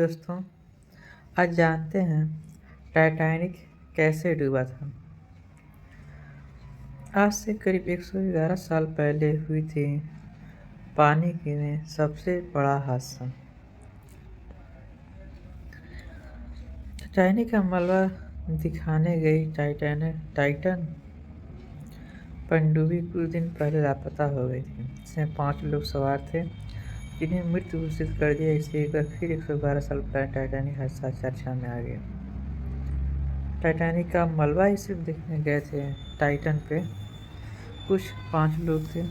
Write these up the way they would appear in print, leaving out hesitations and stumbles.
दोस्तों, आज जानते हैं टाइटैनिक कैसे डूबा था। आज से करीब 111 साल पहले हुई थी पानी की में सबसे बड़ा हादसा। टाइटैनिक का मलबा दिखाने गई टाइटन पनडुब्बी कुछ दिन पहले लापता हो गई थी। इसमें 5 लोग सवार थे जिन्हें मृत घोषित कर दिया। इससे एक बार फिर 112 साल पहले टाइटैनिक हादसा चर्चा में आ गया। टाइटैनिक का मलबा ही सिर्फ देखने गए थे टाइटन पे। कुछ 5 लोग थे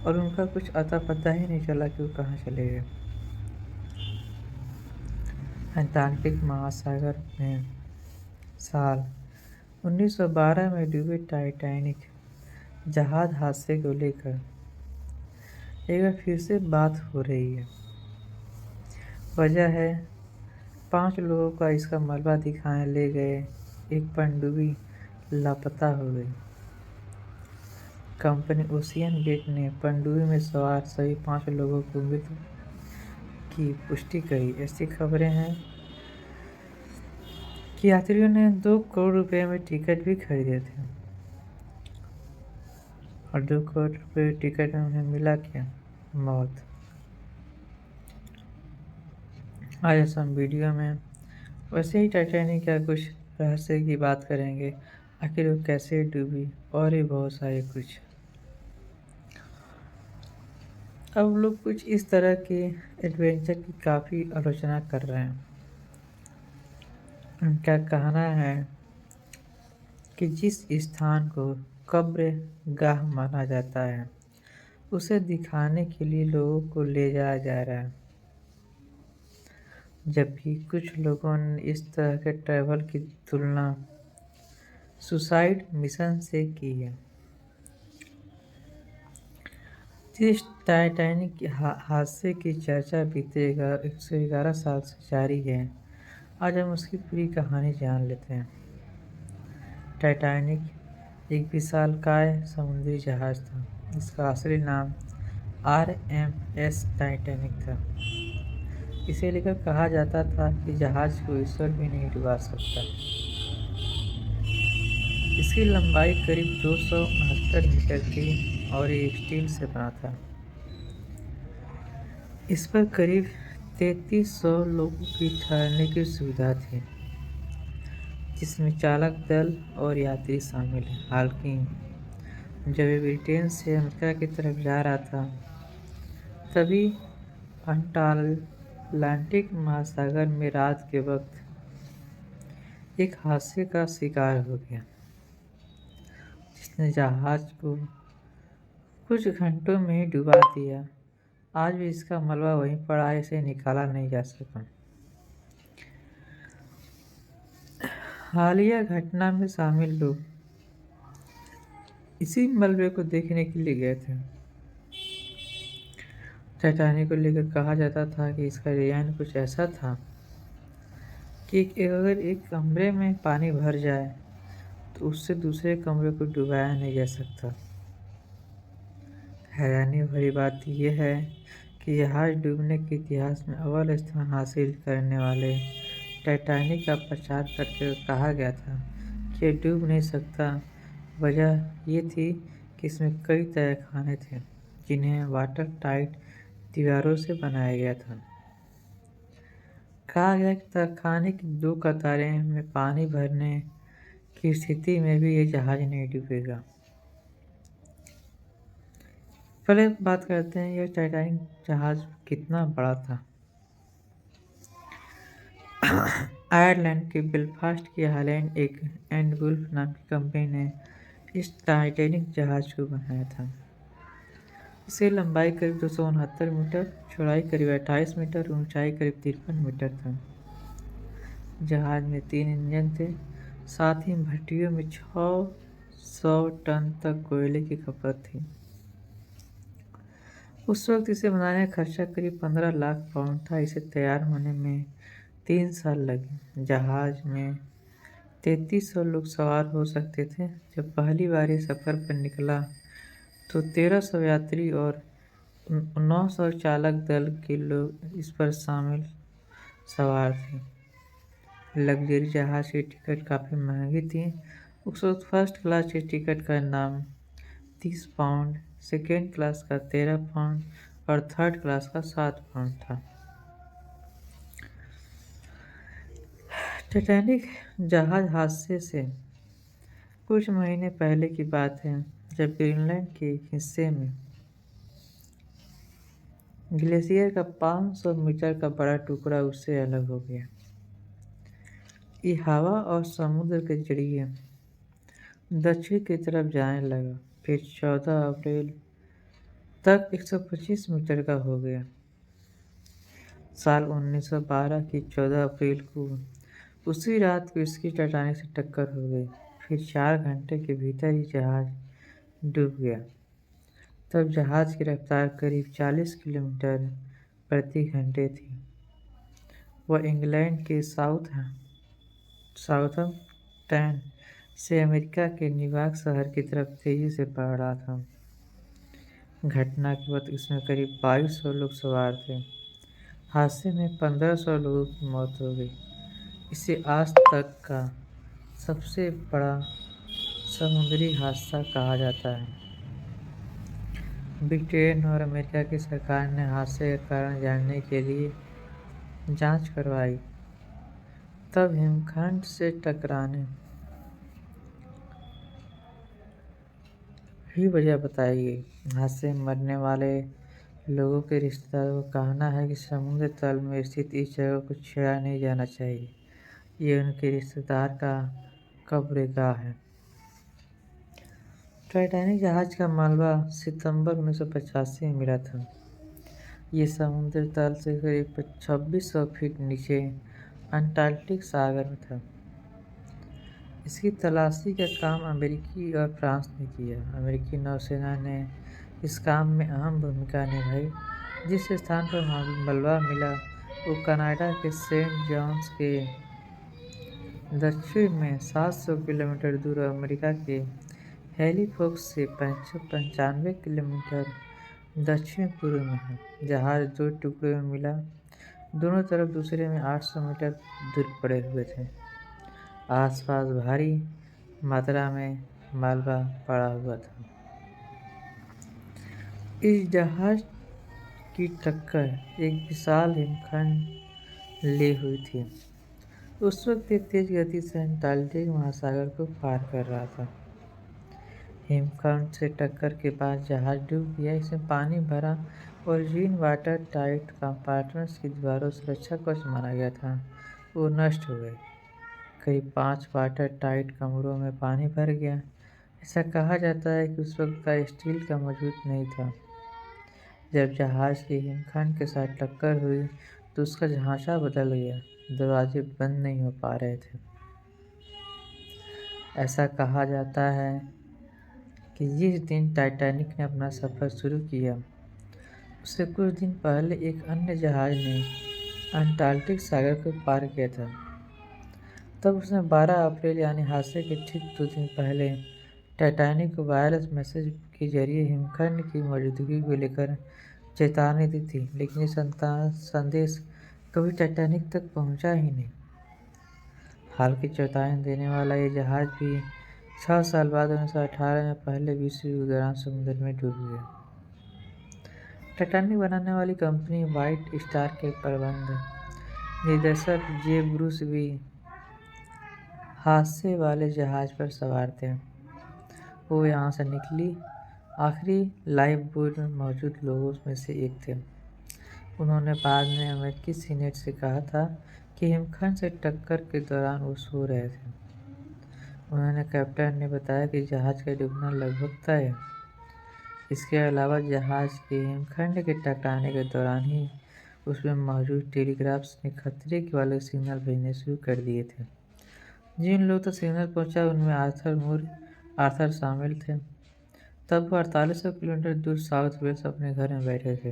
और उनका कुछ अता पता ही नहीं चला कि वो कहाँ चले गए। अंटार्कटिक महासागर में साल 1912 में डूबे टाइटैनिक जहाज हादसे को लेकर एक बार फिर से बात हो रही है। वजह है 5 लोगों का इसका मलबा दिखाने ले गए एक पनडुब्बी लापता हो गई। कंपनी ओशियन गेट ने पनडुब्बी में सवार सभी 5 लोगों को मृत की पुष्टि करी। ऐसी खबरें हैं कि यात्रियों ने 2 करोड़ रुपए में टिकट भी खरीदे थे और 2 करोड़ रुपए टिकट में उन्हें मिला क्या? मौत। आज हम वीडियो में वैसे ही टाइटैनिक का कुछ रहस्य की बात करेंगे, आखिर वो कैसे डूबी और भी बहुत सारे कुछ। अब लोग कुछ इस तरह के एडवेंचर की काफ़ी आलोचना कर रहे हैं। उनका कहना है कि जिस स्थान को कब्र गाह माना जाता है उसे दिखाने के लिए लोगों को ले जाया जा रहा है, जबकि कुछ लोगों ने इस तरह के ट्रैवल की तुलना सुसाइड मिशन से की है। जिस टाइटैनिक हादसे की चर्चा बीते 111 साल से जारी है, आज हम उसकी पूरी कहानी जान लेते हैं। टाइटैनिक एक विशालकाय समुद्री जहाज था। इसका असली नाम RMS टाइटैनिक था। इसे लेकर कहा जाता था कि जहाज को ईश्वर भी नहीं डुबा सकता। इसकी लंबाई करीब 269 मीटर थी और ये स्टील से बना था। इस पर करीब 3300 लोगों की ठहरने की सुविधा थी, जिसमें चालक दल और यात्री शामिल हैं। हालांकि जब ये ब्रिटेन से अमेरिका की तरफ जा रहा था, तभी अटलांटिक महासागर में रात के वक्त एक हादसे का शिकार हो गया, जिसने जहाज को कुछ घंटों में ही डुबा दिया। आज भी इसका मलबा वहीं पड़ा है, इसे निकाला नहीं जा सका। हालिया घटना में शामिल लोग इसी मलबे को देखने के लिए गए थे। टाइटैनिक को लेकर कहा जाता था कि इसका डिजाइन कुछ ऐसा था कि अगर एक कमरे में पानी भर जाए तो उससे दूसरे कमरे को डुबाया नहीं जा सकता। हैरानी भरी बात यह है कि जहाज डूबने के इतिहास में अव्वल स्थान हासिल करने वाले टाइटैनिक का प्रचार करके कहा गया था कि यह डूब नहीं सकता। वजह ये थी कि इसमें कई तहखाने थे जिन्हें वाटर टाइट दीवारों से बनाया गया था। कहा गया कि तहखाने की 2 कतारें में पानी भरने की स्थिति में भी ये जहाज नहीं डूबेगा। पहले बात करते हैं यह टाइटैनिक जहाज कितना बड़ा था। आयरलैंड के बेलफास्ट की हालैंड एक एंड वुल्फ नाम की कंपनी ने इस टाइटैनिक जहाज को बनाया था। इसकी लंबाई करीब 269 मीटर, चौड़ाई करीब 28 मीटर, ऊंचाई करीब 53 मीटर था। जहाज में 3 इंजन थे, साथ ही भट्टियों में 600 टन तक कोयले की खपत थी। उस वक्त इसे बनाने का खर्चा करीब 15 लाख पाउंड था। इसे तैयार होने में 3 साल लगे। जहाज में 3300 लोग सवार हो सकते थे। जब पहली बार ये सफ़र पर निकला तो 1300 यात्री और 900 चालक दल के लोग इस पर शामिल सवार थे। लग्जरी जहाज की टिकट काफ़ी महंगी थी। उस वक्त फर्स्ट क्लास की टिकट का नाम 30 पाउंड, सेकेंड क्लास का 13 पाउंड और थर्ड क्लास का 7 पाउंड था। टाइटैनिक जहाज हादसे से कुछ महीने पहले की बात है, जब ग्रीनलैंड के एक हिस्से में ग्लेशियर का 500 मीटर का बड़ा टुकड़ा उससे अलग हो गया। ये हवा और समुद्र के जरिए दक्षिण की तरफ जाने लगा, फिर 14 अप्रैल तक 125 मीटर का हो गया। साल 1912 की 14 अप्रैल को उसी रात को इसकी टाइटैनिक से टक्कर हो गई। फिर 4 घंटे के भीतर ही जहाज डूब गया। तब जहाज की रफ्तार करीब 40 किलोमीटर प्रति घंटे थी। वह इंग्लैंड के साउथम्पटन से अमेरिका के न्यूयॉर्क शहर की तरफ तेजी से बढ़ रहा था। घटना के वक्त इसमें करीब 2200 लोग सवार थे। हादसे में 1500 लोगों की मौत हो गई। इसे आज तक का सबसे बड़ा समुद्री हादसा कहा जाता है। ब्रिटेन और अमेरिका की सरकार ने हादसे का कारण जानने के लिए जांच करवाई। तब हिमखंड से टकराने ही वजह बताई गई। हादसे में मरने वाले लोगों के रिश्तेदारों का कहना है कि समुद्र तल में स्थित इस जगह को छेड़ा नहीं जाना चाहिए। ये उनके रिश्तेदार का कब्रगाह है। टाइटैनिक जहाज का मलबा सितंबर 1985 में मिला था। ये समुद्र तल से करीब 2600 फीट नीचे अंटार्कटिक सागर में था। इसकी तलाशी का काम अमेरिकी और फ्रांस ने किया। अमेरिकी नौसेना ने इस काम में अहम भूमिका निभाई। जिस स्थान पर मलबा मिला वो कनाडा के सेंट जॉन्स के दक्षिण में 700 किलोमीटर दूर और अमेरिका के हैलीफैक्स से 95 किलोमीटर दक्षिण पूर्व में है। जहाज 2 टुकड़ों में मिला, दोनों तरफ दूसरे में 800 मीटर दूर पड़े हुए थे। आसपास भारी मात्रा में मलबा पड़ा हुआ था। इस जहाज की टक्कर एक विशाल हिमखंड ले हुई थी। उस वक्त ये तेज गति से अंटार्कटिक महासागर को पार कर रहा था। हिमखंड से टक्कर के बाद जहाज डूब गया। इसमें पानी भरा और जिन वाटर टाइट कंपार्टमेंट्स की दीवारों सुरक्षा कवच माना गया था वो नष्ट हो गए। करीब 5 वाटर टाइट कमरों में पानी भर गया। ऐसा कहा जाता है कि उस वक्त का स्टील का मौजूद नहीं था। जब जहाज की हिमखंड के साथ टक्कर हुई तो उसका ढांचा बदल गया, दरवाजे बंद नहीं हो पा रहे थे। ऐसा कहा जाता है कि जिस दिन टाइटैनिक ने अपना सफ़र शुरू किया उससे कुछ दिन पहले एक अन्य जहाज ने अंटार्कटिक सागर को पार किया था। तब उसने 12 अप्रैल यानी हादसे के ठीक 2 दिन पहले टाइटैनिक को वायरलेस मैसेज के जरिए हिमखंड की मौजूदगी को लेकर चेतावनी दी थी, लेकिन ये संदेश कभी टाइटैनिक तक पहुंचा ही नहीं। हालांकि चेतावनी देने वाला ये जहाज भी 6 साल बाद 1918 में पहले विश्व युद्ध के दौरान समुद्र में डूब गया। टाइटैनिक बनाने वाली कंपनी व्हाइट स्टार के प्रबंध निदेशक जे ब्रूस भी हादसे वाले जहाज पर सवार थे। वो यहाँ से निकली आखिरी लाइफ बोट में मौजूद लोगों में से एक थे। उन्होंने बाद में अमेरिकी सीनेट से कहा था कि हिमखंड से टक्कर के दौरान वो सो रहे थे। उन्होंने कैप्टन ने बताया कि जहाज का डूबना लगभग तय है। इसके अलावा जहाज के हिमखंड के टकराने के दौरान ही उसमें मौजूद टेलीग्राफ्स ने खतरे के वाले सिग्नल भेजने शुरू कर दिए थे। जिन लोग तक सिग्नल पहुंचा उनमें आर्थर शामिल थे। तब वो 4800 किलोमीटर दूर साउथ वेल्स अपने घर में बैठे थे।